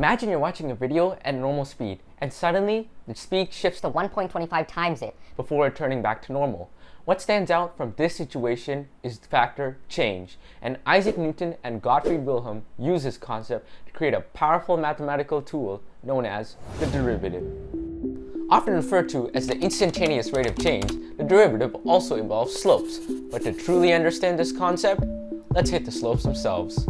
Imagine you're watching a video at normal speed, and suddenly the speed shifts to 1.25 times it before returning back to normal. What stands out from this situation is the factor change, and Isaac Newton and Gottfried Wilhelm use this concept to create a powerful mathematical tool known as the derivative. Often referred to as the instantaneous rate of change, the derivative also involves slopes. But to truly understand this concept, let's hit the slopes themselves.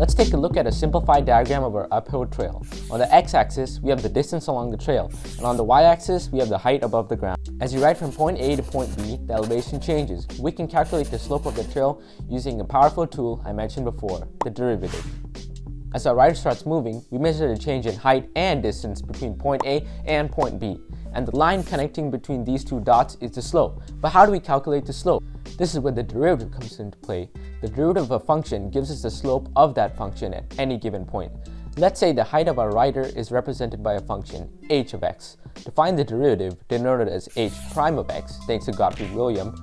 Let's take a look at a simplified diagram of our uphill trail. On the x-axis, we have the distance along the trail, and on the y-axis, we have the height above the ground. As you ride from point A to point B, the elevation changes. We can calculate the slope of the trail using a powerful tool I mentioned before, the derivative. As our rider starts moving, we measure the change in height and distance between point A and point B, and the line connecting between these two dots is the slope. But how do we calculate the slope? This is where the derivative comes into play. The derivative of a function gives us the slope of that function at any given point. Let's say the height of our rider is represented by a function, h of x. To find the derivative, denoted as h prime of x, thanks to Gottfried Wilhelm,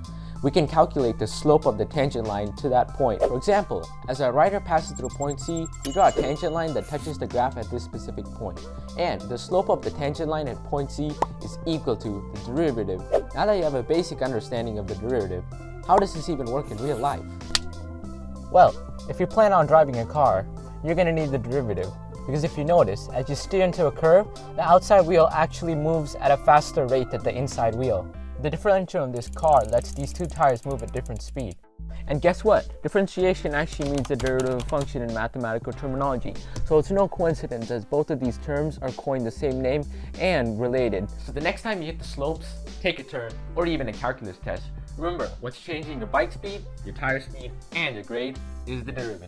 we can calculate the slope of the tangent line to that point. For example, as our rider passes through point C, we draw a tangent line that touches the graph at this specific point. And the slope of the tangent line at point C is equal to the derivative. Now that you have a basic understanding of the derivative, how does this even work in real life? Well, if you plan on driving a car, you're going to need the derivative. Because if you notice, as you steer into a curve, the outside wheel actually moves at a faster rate than the inside wheel. The differential in this car lets these two tires move at different speed. And guess what? Differentiation actually means the derivative function in mathematical terminology. So it's no coincidence as both of these terms are coined the same name and related. So the next time you hit the slopes, take a turn, or even a calculus test, remember what's changing your bike speed, your tire speed, and your grade is the derivative.